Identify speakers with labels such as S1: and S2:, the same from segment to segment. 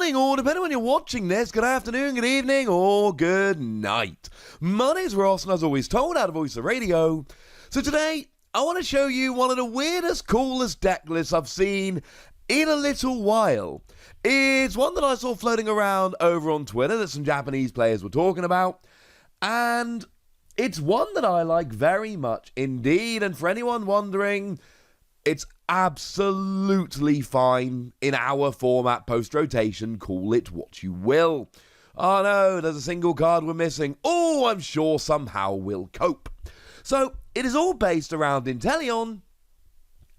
S1: morning, or depending on when you're watching this, good afternoon, good evening, or good night. My name's Ross, and as always told, out of Voice of Radio. So today, I want to show you one of the weirdest, coolest deck lists I've seen in a little while. It's one that I saw floating around over on Twitter that some Japanese players were talking about, and it's one that I like very much indeed. And for anyone wondering, it's absolutely fine in our format post-rotation. Call it what you will. Oh no, there's a single card we're missing. Oh, I'm sure somehow we'll cope. So, it is all based around Inteleon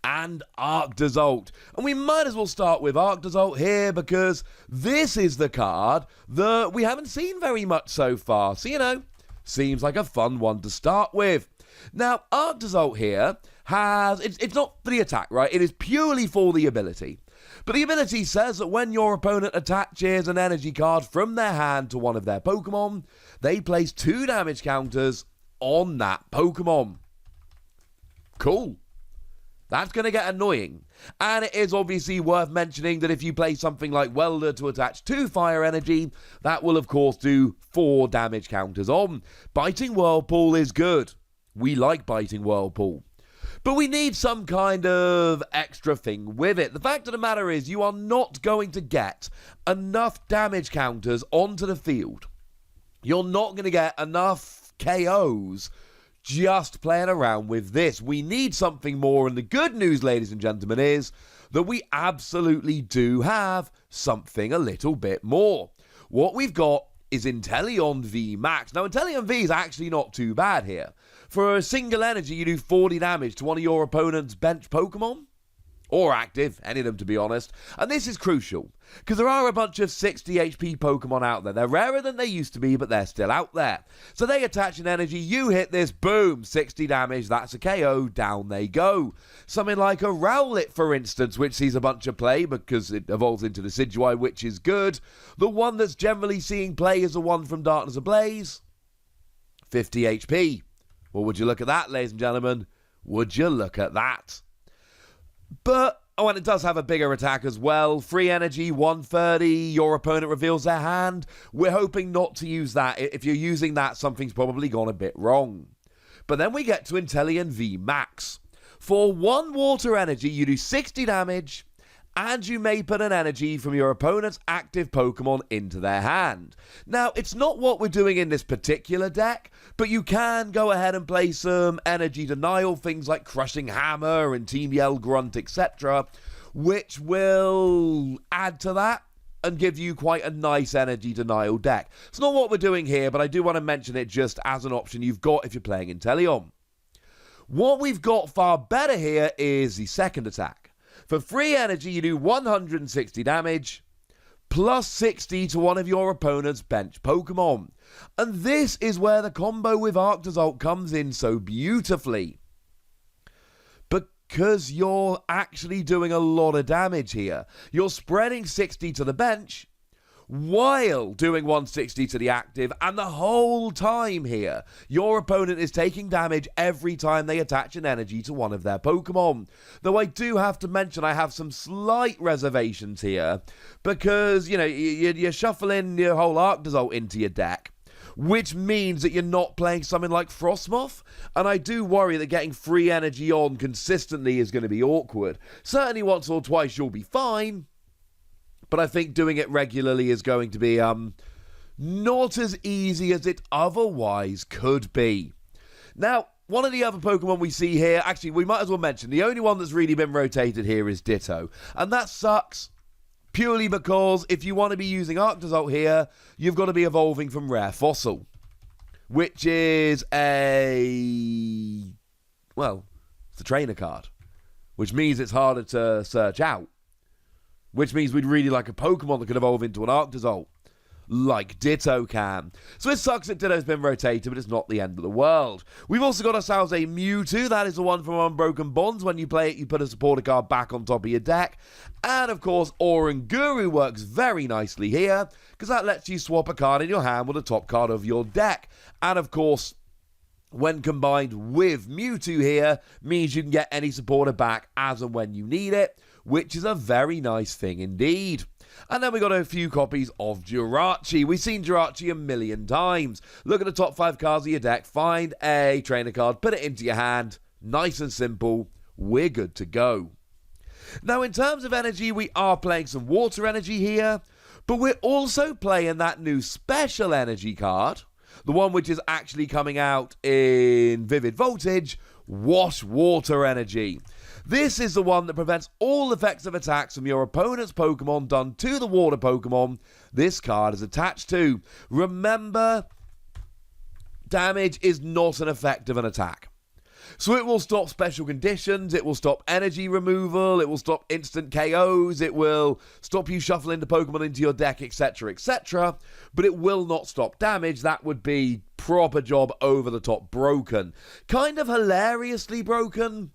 S1: and Arctozolt. And we might as well start with Arctozolt here because this is the card that we haven't seen very much so far. So, you know, seems like a fun one to start with. Now, Arctozolt here has, it's not for the attack, right? It is purely for the ability. But the ability says that when your opponent attaches an energy card from their hand to one of their Pokemon, they place 2 damage counters on that Pokemon. Cool. That's going to get annoying. And it is obviously worth mentioning that if you play something like Welder to attach 2 fire energy, that will of course do 4 damage counters on. Biting Whirlpool is good. We like Biting Whirlpool. But we need some kind of extra thing with it. The fact of the matter is you are not going to get enough damage counters onto the field. You're not going to get enough KOs just playing around with this. We need something more, and the good news, ladies and gentlemen, is that we absolutely do have something a little bit more. What we've got is Intellion V Max. Now, Intellion V is actually not too bad here. For a single energy, you do 40 damage to one of your opponent's bench Pokemon. Or active, any of them to be honest. And this is crucial, because there are a bunch of 60 HP Pokemon out there. They're rarer than they used to be, but they're still out there. So they attach an energy, you hit this, boom, 60 damage, that's a KO, down they go. Something like a Rowlet, for instance, which sees a bunch of play because it evolves into Decidueye, which is good. The one that's generally seeing play is the one from Darkness Ablaze. 50 HP. Well, would you look at that, ladies and gentlemen? Would you look at that? But, oh, and it does have a bigger attack as well. Free energy, 130, your opponent reveals their hand. We're hoping not to use that. If you're using that, something's probably gone a bit wrong. But then we get to Intellion V Max. For 1 water energy, you do 60 damage, and you may put an energy from your opponent's active Pokemon into their hand. Now, it's not what we're doing in this particular deck, but you can go ahead and play some energy denial, things like Crushing Hammer and Team Yell Grunt, etc., which will add to that and give you quite a nice energy denial deck. It's not what we're doing here, but I do want to mention it just as an option you've got if you're playing Inteleon. What we've got far better here is the second attack. For free energy, you do 160 damage, plus 60 to one of your opponent's bench Pokemon. And this is where the combo with Arctozolt comes in so beautifully. Because you're actually doing a lot of damage here. You're spreading 60 to the bench, while doing 160 to the active, and the whole time here, your opponent is taking damage every time they attach an energy to one of their Pokemon. Though I do have to mention I have some slight reservations here, because, you know, you're shuffling your whole Arctozolt into your deck, which means that you're not playing something like Frostmoth, and I do worry that getting free energy on consistently is going to be awkward. Certainly once or twice you'll be fine, but I think doing it regularly is going to be not as easy as it otherwise could be. Now, one of the other Pokemon we see here, actually, we might as well mention, the only one that's really been rotated here is Ditto. And that sucks, purely because if you want to be using Arctozolt here, you've got to be evolving from Rare Fossil, which is well, it's a trainer card, which means it's harder to search out. Which means we'd really like a Pokemon that could evolve into an Arctozolt, like Ditto can. So it sucks that Ditto's been rotated, but it's not the end of the world. We've also got ourselves a Mewtwo. That is the one from Unbroken Bonds. When you play it, you put a supporter card back on top of your deck. And, of course, Oranguru works very nicely here, because that lets you swap a card in your hand with the top card of your deck. And, of course, when combined with Mewtwo here, means you can get any supporter back as and when you need it, which is a very nice thing indeed. And then we got a few copies of Jirachi. We've seen Jirachi a million times. Look at the top 5 cards of your deck, find a trainer card, put it into your hand. Nice and simple. We're good to go. Now, in terms of energy, we are playing some water energy here, but we're also playing that new special energy card, the one which is actually coming out in Vivid Voltage, Wash Water Energy. This is the one that prevents all effects of attacks from your opponent's Pokemon done to the water Pokemon this card is attached to. Remember, damage is not an effect of an attack. So it will stop special conditions, it will stop energy removal, it will stop instant KOs, it will stop you shuffling the Pokemon into your deck, etc, etc. But it will not stop damage. That would be proper job over the top broken. Kind of hilariously broken,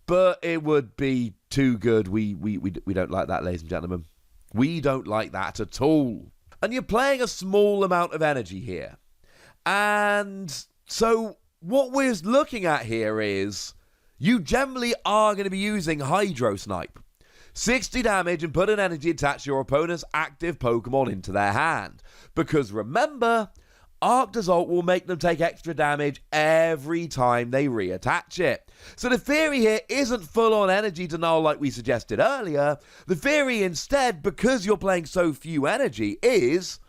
S1: but it would be too good. We don't like that, ladies and gentlemen. We don't like that at all. And you're playing a small amount of energy here. And so what we're looking at here is you generally are going to be using Hydro Snipe. 60 damage and put an energy attached to your opponent's active Pokemon into their hand. Because remember, Arctozolt will make them take extra damage every time they reattach it. So the theory here isn't full-on energy denial like we suggested earlier. The theory instead, because you're playing so few energy, is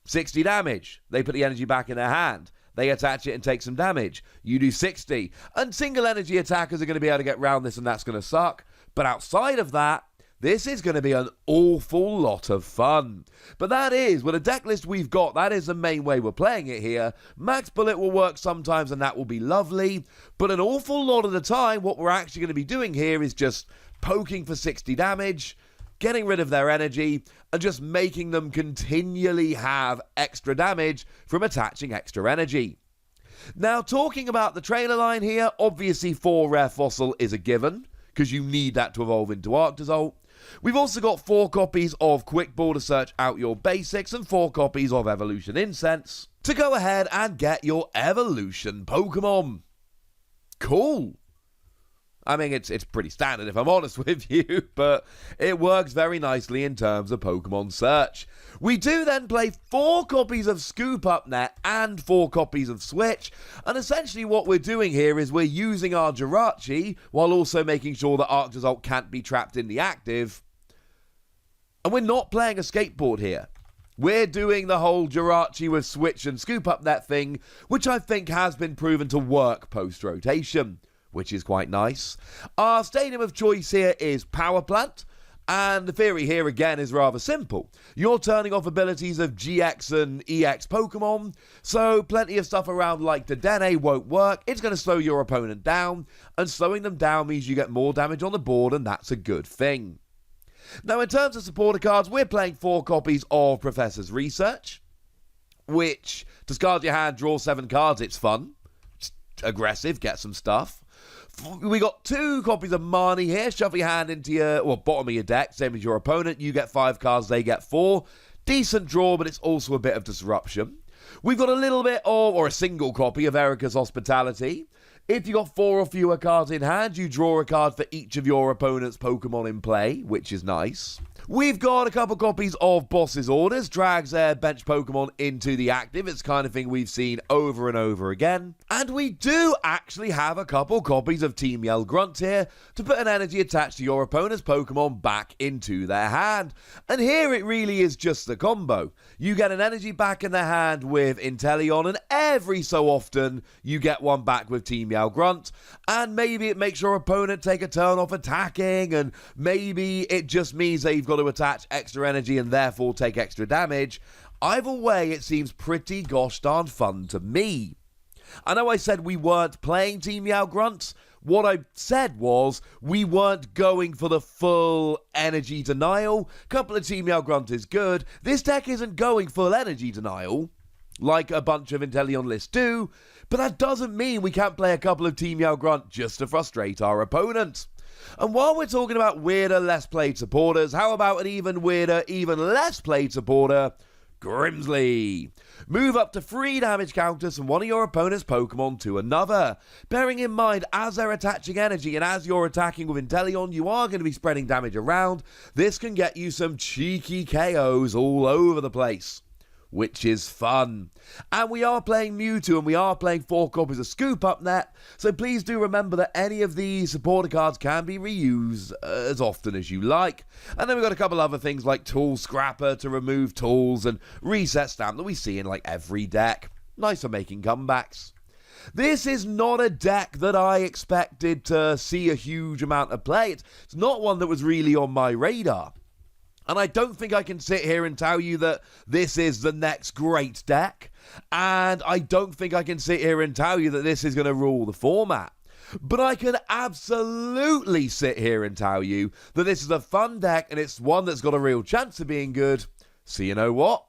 S1: 60 damage. They put the energy back in their hand. They attach it and take some damage. You do 60. And single energy attackers are going to be able to get around this, and that's going to suck. But outside of that, this is going to be an awful lot of fun. But that is, with the deck list we've got, that is the main way we're playing it here. Max Bullet will work sometimes, and that will be lovely. But an awful lot of the time, what we're actually going to be doing here is just poking for 60 damage, getting rid of their energy, and just making them continually have extra damage from attaching extra energy. Now, talking about the trainer line here, obviously 4 Rare Fossil is a given, because you need that to evolve into Arctozolt. We've also got 4 copies of Quick Ball to search out your basics, and 4 copies of Evolution Incense to go ahead and get your Evolution Pokemon. Cool. I mean, it's pretty standard if I'm honest with you, but it works very nicely in terms of Pokemon search. We do then play 4 copies of Scoop Up Net and 4 copies of Switch, and essentially what we're doing here is we're using our Jirachi while also making sure that Arctozolt can't be trapped in the active, and we're not playing a skateboard here. We're doing the whole Jirachi with Switch and Scoop Up Net thing, which I think has been proven to work post-rotation, which is quite nice. Our stadium of choice here is Power Plant, and the theory here again is rather simple. You're turning off abilities of GX and EX Pokemon, so plenty of stuff around like the Dedenne won't work. It's going to slow your opponent down, and slowing them down means you get more damage on the board, and that's a good thing. Now, in terms of supporter cards, we're playing 4 copies of Professor's Research, which, discard your hand, draw 7 cards, it's fun. It's aggressive, get some stuff. We got 2 copies of Marnie here. Shuffle your hand into your, bottom of your deck, same as your opponent. You get 5 cards, they get 4. Decent draw, but it's also a bit of disruption. We've got a little bit of, or a single copy of Erica's Hospitality. If you got 4 or fewer cards in hand, you draw a card for each of your opponent's Pokemon in play, which is nice. We've got a couple copies of Boss's Orders, drags their bench Pokemon into the active. It's the kind of thing we've seen over and over again. And we do actually have a couple copies of Team Yell Grunt here to put an energy attached to your opponent's Pokemon back into their hand. And here it really is just the combo. You get an energy back in their hand with Inteleon, and every so often you get one back with Team Yell Grunt. And maybe it makes your opponent take a turn off attacking, and maybe it just means they've got to attach extra energy and therefore take extra damage. Either way, it seems pretty gosh darn fun to me. I know I said we weren't playing Team Yell Grunts. What I said was we weren't going for the full energy denial. Couple of Team Yell Grunt is good. This deck isn't going full energy denial like a bunch of Intellion lists do, but that doesn't mean we can't play a couple of Team Yell Grunt just to frustrate our opponent. And while we're talking about weirder, less played supporters, how about an even weirder, even less played supporter, Grimsley. Move up to 3 damage counters from one of your opponent's Pokemon to another. Bearing in mind, as they're attaching energy and as you're attacking with Inteleon, you are going to be spreading damage around. This can get you some cheeky KOs all over the place, which is fun. And we are playing Mewtwo and we are playing 4 copies of Scoop Up Net, so please do remember that any of these supporter cards can be reused as often as you like. And then we've got a couple other things like Tool Scrapper to remove tools and Reset Stamp that we see in like every deck. Nice for making comebacks. This is not a deck that I expected to see a huge amount of play. It's not one that was really on my radar. And I don't think I can sit here and tell you that this is the next great deck. And I don't think I can sit here and tell you that this is going to rule the format. But I can absolutely sit here and tell you that this is a fun deck and it's one that's got a real chance of being good. So you know what?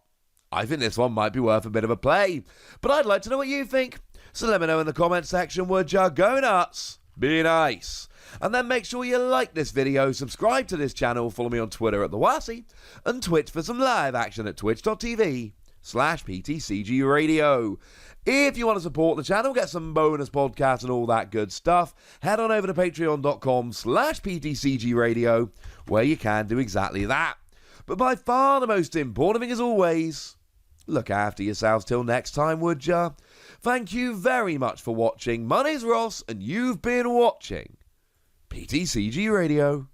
S1: I think this one might be worth a bit of a play. But I'd like to know what you think. So let me know in the comment section, would ya? Go nuts. Be nice. And then make sure you like this video, subscribe to this channel, follow me on Twitter at TheWassy, and Twitch for some live action at twitch.tv/PTCGRadio. If you want to support the channel, get some bonus podcasts and all that good stuff, head on over to patreon.com/PTCGRadio, where you can do exactly that. But by far the most important thing as always, look after yourselves till next time, would ya? Thank you very much for watching. My name's Ross, and you've been watching PTCG Radio.